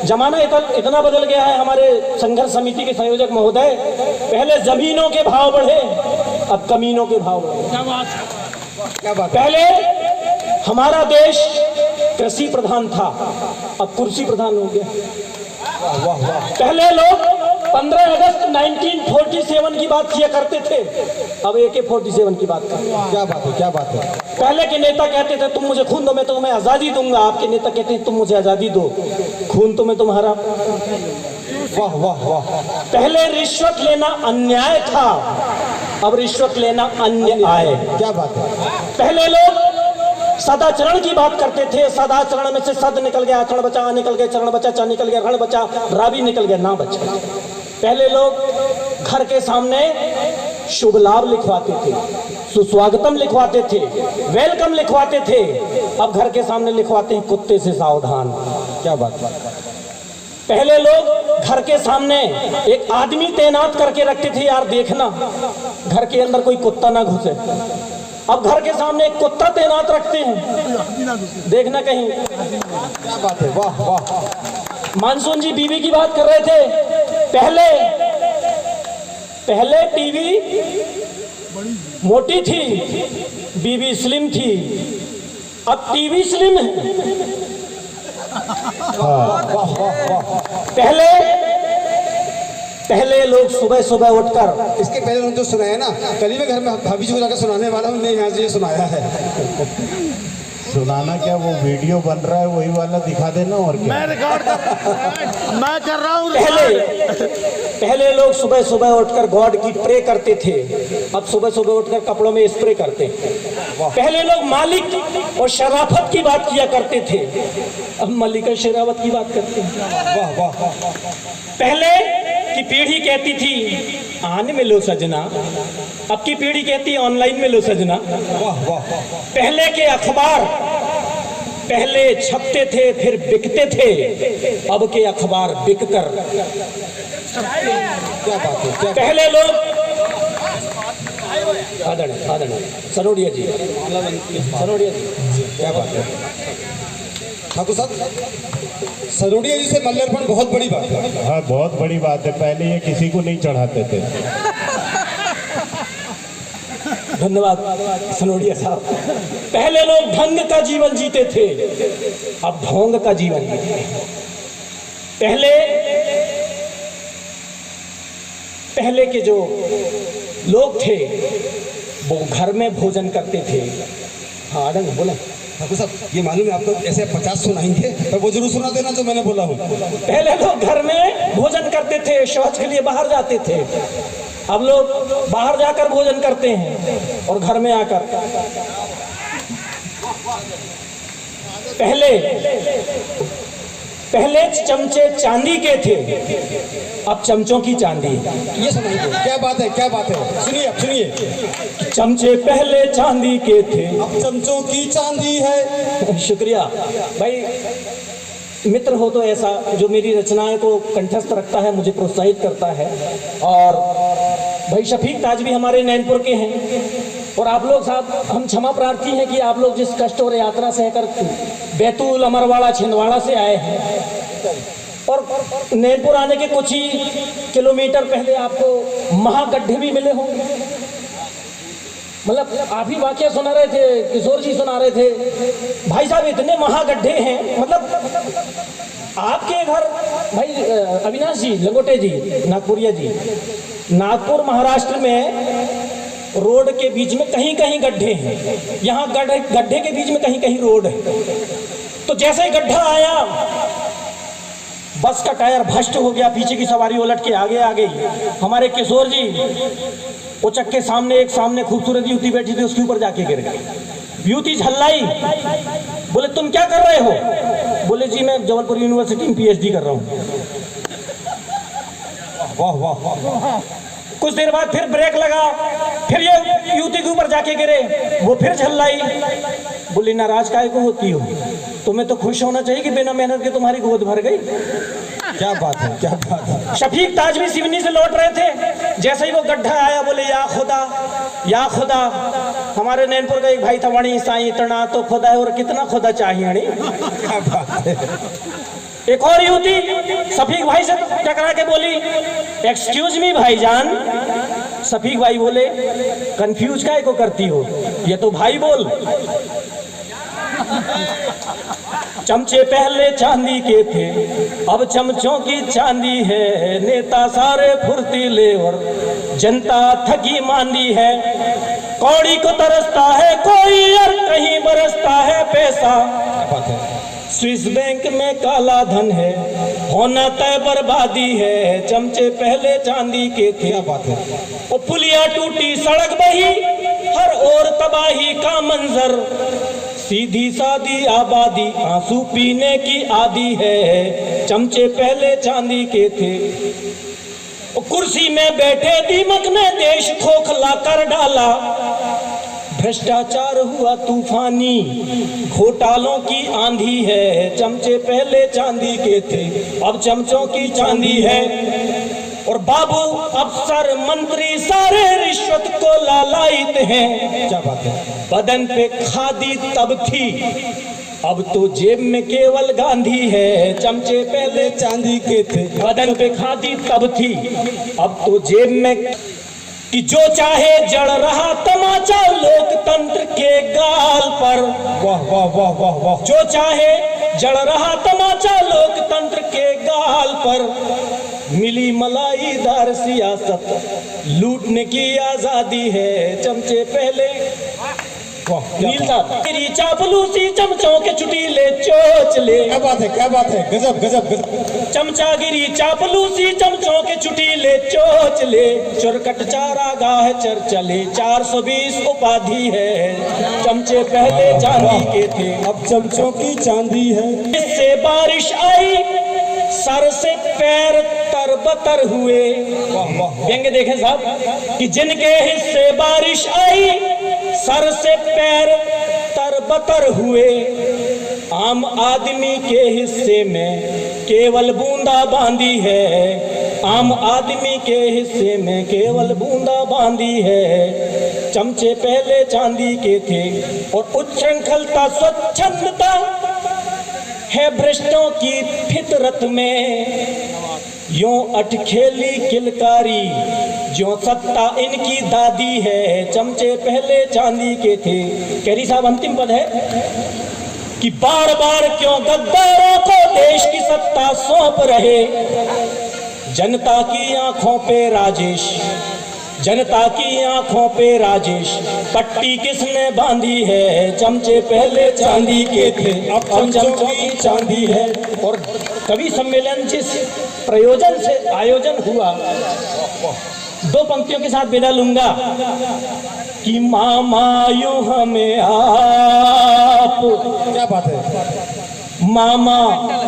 जमाना इतना बदल गया है हमारे संघर्ष समिति के संयोजक महोदय, पहले जमीनों के भाव बढ़े, अब कमीनों के भाव बढ़े। क्या बात। पहले हमारा देश कृषि प्रधान था, अब कुर्सी प्रधान हो गया। वाह वाह वाह। पहले लोग 15 अगस्त 1947 की बात किया करते थे, अब AK-47 की बात करते हैं। क्या बात है, क्या बात है। पहले के नेता कहते थे तुम मुझे खून दो मैं तुम्हें आजादी दूंगा, आपके नेता कहते हैं तुम मुझे आजादी दो, खून तुम्हें तुम्हारा। वाह वाह वाह। पहले रिश्वत लेना अन्याय था, अब रिश्वत लेना अन्याय। क्या बात है। पहले लोग सदाचरण की बात करते थे, सदाचरण में से सद निकल गया, चरण बचा, आ निकल गया, चरण बचा, चा निकल गया, रण बचा, रावी निकल गया, ना बचा। पहले लोग घर के सामने शुभ लाभ लिखवाते थे, सुस्वागतम लिखवाते थे, वेलकम लिखवाते थे, अब घर के सामने लिखवाते हैं कुत्ते से सावधान। क्या बात है। पहले लोग घर के सामने एक आदमी तैनात करके रखते थे, यार देखना घर के अंदर कोई कुत्ता ना घुसे। अब घर के सामने एक कुत्ता तैनात रखते हैं, देखना कहीं। क्या बात है। वाह वाह। मानसून जी बीवी की बात कर रहे थे, पहले टीवी मोटी थी, बीवी स्लिम थी, अब टीवी स्लिम है। वाह वाह वाह। पहले लोग सुबह सुबह उठकर, इसके पहले उन्होंने जो सुनाया ना, कल ही मैं घर में भाभी जी को जाकर सुनाने वाला हूँ, यहाँ से ये सुनाया है। सुनाना क्या, वो वीडियो बन रहा है वही वाला दिखा देना। और क्या मैं रिकॉर्ड मैं कर रहा हूँ। पहले लोग सुबह सुबह उठकर गॉड की प्रे करते थे, अब सुबह सुबह उठकर कपड़ों में स्प्रे करते हैं। पहले लोग मालिक और शराफत की बात किया करते थे, अब मलिका शरावत की बात करते हैं। वाह वाह। पहले की पीढ़ी कहती थी आने में लो सजना, अब की पीढ़ी कहती है ऑनलाइन में लो सजना। वाह वाह। पहले के अखबार पहले छपते थे फिर बिकते थे, अब के अखबार बिककर। क्या बात है। क्या पहले लोग सरोडिया जी, क्या बात है। ठाकुर साहब, सरोडिया जी से मल्लार्पण बहुत बड़ी बात है। हाँ, बहुत बड़ी बात है। पहले ये किसी को नहीं चढ़ाते थे। धन्यवाद सनोडिया साहब। पहले लोग ढंग का जीवन जीते थे, अब ढोंग का जीवन जीते हैं। पहले के जो लोग थे वो घर में भोजन करते थे। हाँ आनंद बोला। ठाकुर साहब, ये मालूम है आपको ऐसे 50 सुनाएंगे तो वो जरूर सुना देना जो मैंने बोला हूँ। पहले लोग घर में भोजन करते थे, शौच के लिए बाहर जाते थे, अब लोग बाहर जाकर भोजन करते हैं और घर में आकर। पहले चमचे चांदी के थे, अब चमचों की चांदी। ये सुनाइए। क्या बात है, क्या बात है। सुनिए, अब सुनिए। चमचे पहले चांदी के थे, अब चमचों की चांदी है। शुक्रिया भाई। मित्र हो तो ऐसा जो मेरी रचनाएं को कंठस्थ रखता है, मुझे प्रोत्साहित करता है। और भाई शफीक ताजवी हमारे नैनपुर के हैं, और आप लोग साहब हम क्षमा प्रार्थी हैं कि आप लोग जिस कष्ट और यात्रा सहकर बैतूल, अमरवाड़ा, छिंदवाड़ा से आए हैं, और नैनपुर आने के कुछ ही किलोमीटर पहले आपको महागड्ढे भी मिले होंगे। मतलब आप ही वाकया सुना रहे थे, किशोर जी सुना रहे थे, भाई साहब इतने महागड्ढे हैं। मतलब आपके घर भाई अविनाश जी, लंगोटे जी, नागपुरिया जी, नागपुर महाराष्ट्र में रोड के बीच में कहीं कहीं गड्ढे हैं, यहाँ गड्ढे के बीच में कहीं कहीं रोड है। तो जैसे ही गड्ढा आया, बस का टायर भ्रष्ट हो गया, पीछे की सवारी उलट के आगे आ गई। हमारे किशोर जी उचक के सामने एक सामने खूबसूरत युवती बैठी थी, उसके ऊपर जाके गिर गई। युवती झल्लाई, बोले तुम क्या कर रहे हो? बोले जी मैं जबलपुर यूनिवर्सिटी में PhD कर रहा हूँ। वाह वाह वाह। कुछ देर बाद फिर ब्रेक लगा, फिर ये युवती के ऊपर जाके गिरे, वो फिर झल्लाई। बोली नाराज काहे को होती हो, तुम्हें तो खुश होना चाहिए कि बिना मेहनत के तुम्हारी गोद भर गई। क्या बात है, क्या बात है। शफीक ताजवी सिवनी से लौट रहे थे, जैसे ही वो गड्ढा आया बोले या खुदा या खुदा। हमारे नैनपुर का एक भाई था, वणी साई इतना तो खुदा है और कितना खुदा चाहिए। क्या बात है। एक और युवती शफीक भाई से टकरा के बोली, एक्सक्यूज मी भाईजान। शफीक भाई बोले, कंफ्यूज काहे को करती हो, ये तो भाई बोल। चमचे पहले चांदी के थे, अब चमचों की चांदी है। नेता सारे फुर्तीले और जनता थकी मांदी है। कौड़ी को तरसता है कोई और कहीं बरसता है पैसा। स्विस बैंक में काला धन है, होना तय बर्बादी है। चमचे पहले चांदी के थे, क्या बात है। वो पुलिया टूटी सड़क बही, हर ओर तबाही का मंजर। सीधी सादी आबादी आंसू पीने की आदी है। चमचे पहले चांदी के थे। वो कुर्सी में बैठे दीमक ने देश खोखला कर डाला। भ्रष्टाचार हुआ तूफानी, घोटालों की आंधी है। चमचे पहले चांदी के थे, अब चमचों की चांदी है। और बाबू अफसर मंत्री सारे रिश्वत को लालायित हैं। क्या बात है। बदन पे खादी तब थी, अब तो जेब में केवल गांधी है। चमचे पहले चांदी के थे, बदन पे खादी तब थी, अब तो जेब में। कि जो चाहे जड़ रहा तमाचा लोकतंत्र के गाल पर। वाह वाह वाह वाह वाह। जो चाहे जड़ रहा तमाचा लोकतंत्र के गाल पर। मिली मलाईदार सियासत, लूटने की आजादी है। चमचे पहले नील साहब तेरी चापलूसी चमचों के चुटीले चोचले। क्या बात है, क्या बात है, गजब गजब गजब। चमचागिरी चापलूसी चमचों के चुटीले चोचले। चुरकट चारागाह चर्चले, 420 उपाधि है। चमचे पहले चांदी के थे, अब चमचों की चांदी है। इससे बारिश आई, सर से पैर तरबतर हुए। व्यंग्य देखें साहब कि जिनके हिस्से बारिश आई, सर से पैर तरबतर हुए। आम आदमी के हिस्से में केवल बूंदा बांदी है। आम आदमी के हिस्से में केवल बूंदा बांदी है। चमचे पहले चांदी के थे और उच्छृंखलता स्वच्छंदता है भ्रष्टों की फितरत में। यूं अटखेली किलकारी, जो सत्ता इनकी दादी है। चमचे पहले चांदी के थे। कैरी साहब अंतिम पद है कि बार बार क्यों गद्दारों को देश की सत्ता सौंप रहे। जनता की आंखों पे राजेश, जनता की आंखों पे राजेश, पट्टी किसने बांधी है। चमचे पहले चांदी के थे, अब चमचों की चांदी है। और कवि सम्मेलन जिस प्रयोजन से आयोजन हुआ, दो पंक्तियों के साथ विदा लूंगा कि मामा यूं हमें आप। क्या बात है। मामा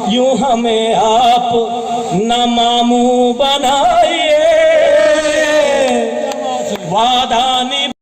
यूं हमें आप न मामू बनाइए। वादा